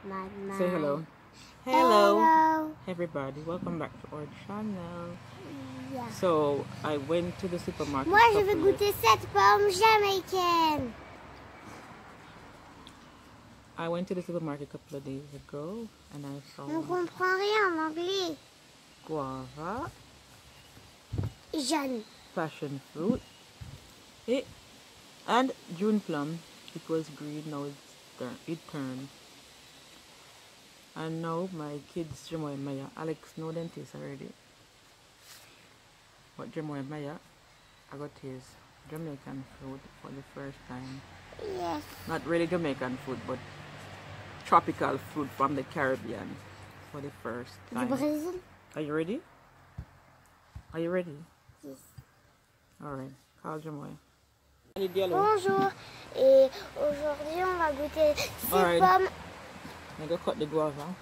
Say hello. Hello. Everybody. Welcome back to our channel. Yeah. So, I went to the supermarket. Moi, je vais goûter cette pomme jamaïcaine. I went to the supermarket a couple of days ago and I On found comprend rien en anglais. guava, Jaune. passion fruit, and June plum. It was green, now it turned. And now my kids, Jehmoi and MAIEAH, Alex know them taste already. But Jehmoi and MAIEAH, I got taste Jamaican food for the first time. Yes. Not really Jamaican food, but tropical fruit from the Caribbean for the first Du time. Brésil? Are you ready? Are you ready? Yes. Alright, call Jehmoi. Bonjour. Et aujourd'hui, on va goûter ces Alright. pommes. I'm gonna cut the guava.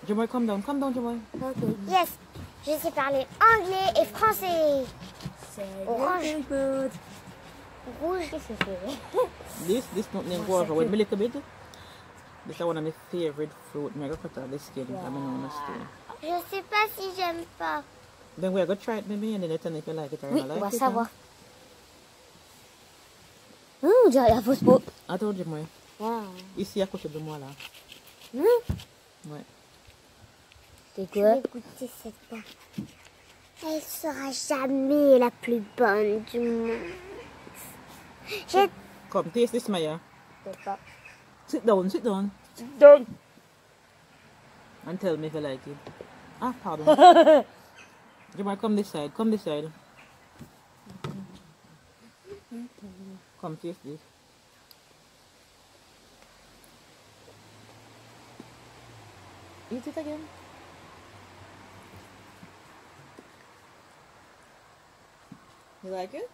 Jehmoi, come down, Jehmoi. Okay. Yes. Je sais parler anglais et français. Orange. Rouge. Qu'est-ce que c'est? This not named guava. With me little bit. This is one of my favorite fruit. I'm gonna cut out the skin. I don't understand. Je sais pas si j'aime pas. Then we're gonna try it maybe and then you tell me if you like it or Oui, not on like va it. savoir. On dirait la fausse peau. Attends, Jehmoi. Ah. Ici à côté de moi là. Ouais. C'est quoi? Je vais goûter cette pomme. Elle sera jamais la plus bonne du monde. Come, taste this, MAIEAH. Je sais pas. Sit down, sit down. Donc. And tell me if you like it. Ah, pardon. Jehmoi, come this side, come this side. Come, taste this. Eat it again. You like it?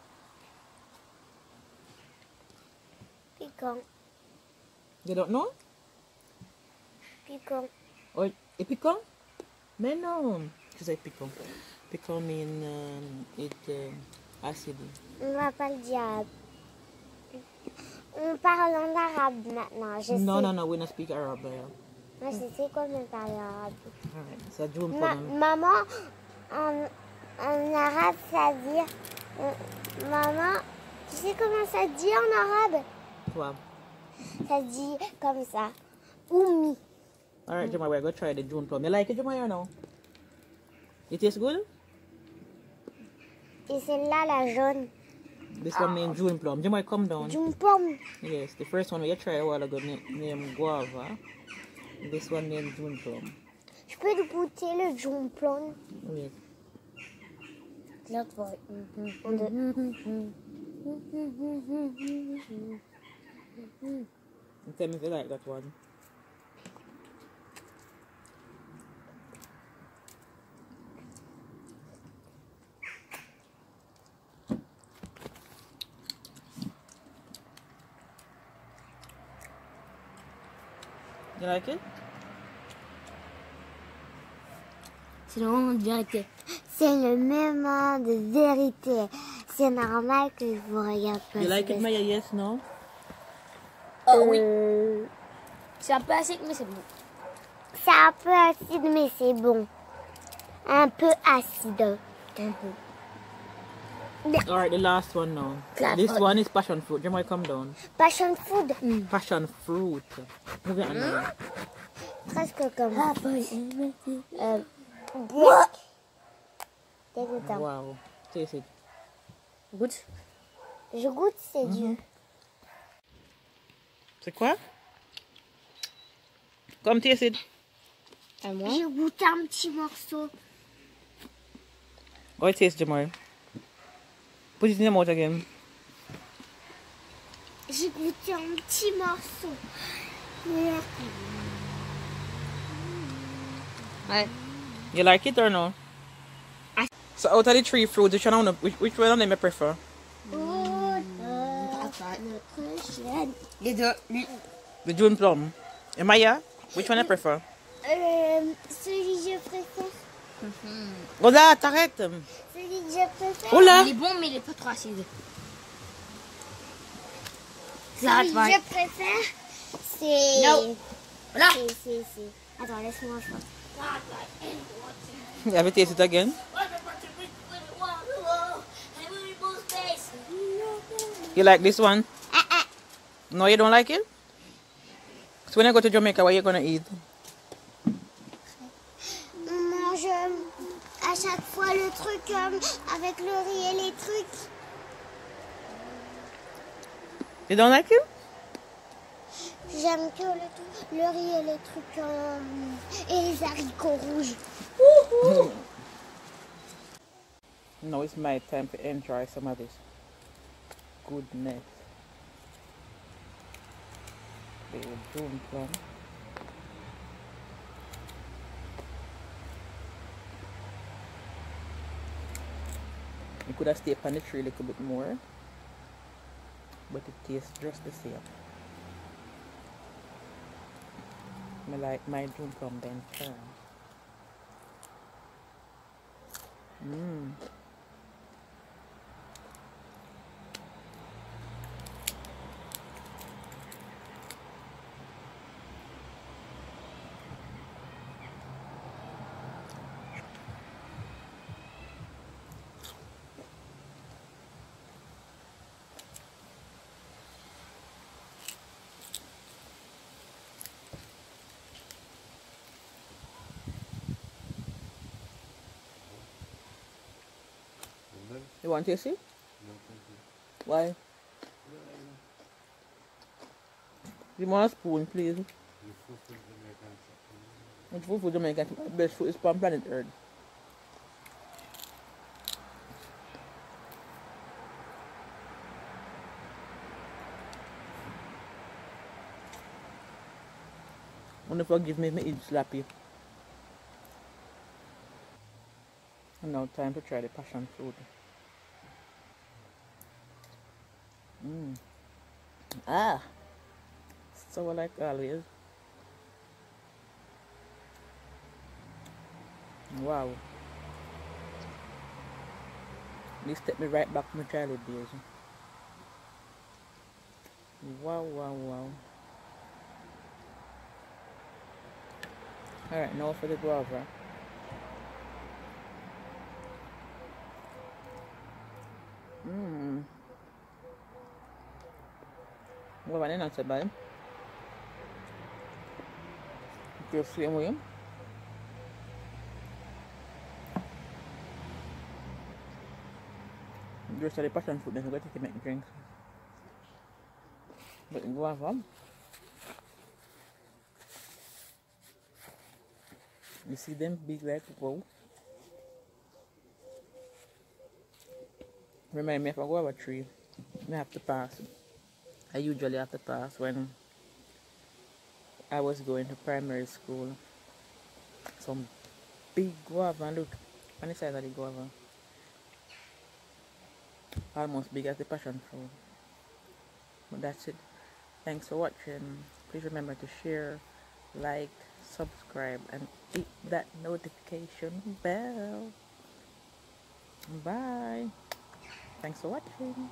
Piquant. You don't know? Piquant. Or it piquant? Mais non. Tu sais piquant. Piquant mean acid. On va pas le dire. On parle en arabe maintenant. Je No, sais. no, no. We don't speak Arab there. Moi, je sais comment parler arabe. Alright. So June plum. Maman, en arabe, ça veut dire... maman, tu sais comment ça dit en arabe? Wow. Ça dit comme ça. Oumi. Alright, Jehmoi, we're going to try the June plum. You like it, Jehmoi, or no? It tastes good? Et celle-là, la jaune. This one named June plum. Jehmoi, come down. June pomme. Yes, the first one we tried a while ago named guava. This one named June plum. Je peux goûter le June plum? Yes. L'autre fois. Tell me if you like that one. You like it? C'est le moment de vérité. C'est le moment de vérité. C'est normal que je vous regarde pas. You like it, MAIEAH? Yes, no? Oh oui. C'est un peu acide, mais c'est bon. C'est un peu acide, mais c'est bon. Un peu acide. Un peu. Alright, the last one now. This one is passion fruit. Jehmoi, come down. Passion food. Passion fruit. Move your hand down. Presque comme ça. Dégoûtant. Wow. Taste it. Goûte. Je goûte, c'est dur. C'est quoi? Come taste it. À moi. Je goûte un petit morceau. How it tastes, Jehmoi? Put it in your mouth again. J'ai goûté un petit morceau. Ouais. You like it or no? So out of the three fruits, which one of them you prefer? Notre chaîne. Les deux. The June plum. And MAIEAH, which one you prefer? Celui que je préfère. Oh là, t'arrêtes! Celui que je préfère. Oh là! Il est bon, mais il est pas trop acide. Celui que je préfère, c'est... No. Voilà. Si. Attends, laisse-moi faire. Have you tasted it again? You like this one? No, you don't like it? So when I go to Jamaica, what are you gonna eat? On mange à chaque fois le truc avec le riz et les trucs. You don't like it? J'aime que le riz et les trucs et les haricots rouges. Now it's my time to enjoy some of this goodness. The June plum. You could have stayed on the tree a little bit more, but it tastes just the same. I like my June plum then turn. You want to taste it? Why? Give me a spoon, please. Which food for Jamaica? Best food is from planet Earth. Only forgive me if I eat slappy. And now time to try the passion fruit. Ah! Sour like always. Wow. This take me right back to my childhood days. Wow. Alright, now for the guava. Guava is not so bad. Just same way. Just the passion fruit, then you got to make drinks. But the guava, you see them big like wow. Remind me of a guava tree. I have to pass. I usually have to pass when I was going to primary school. Some big guava, look on the side of the guava. Almost big as the passion fruit. But that's it. Thanks for watching. Please remember to share, like, subscribe, and hit that notification bell. Bye. Thanks for watching.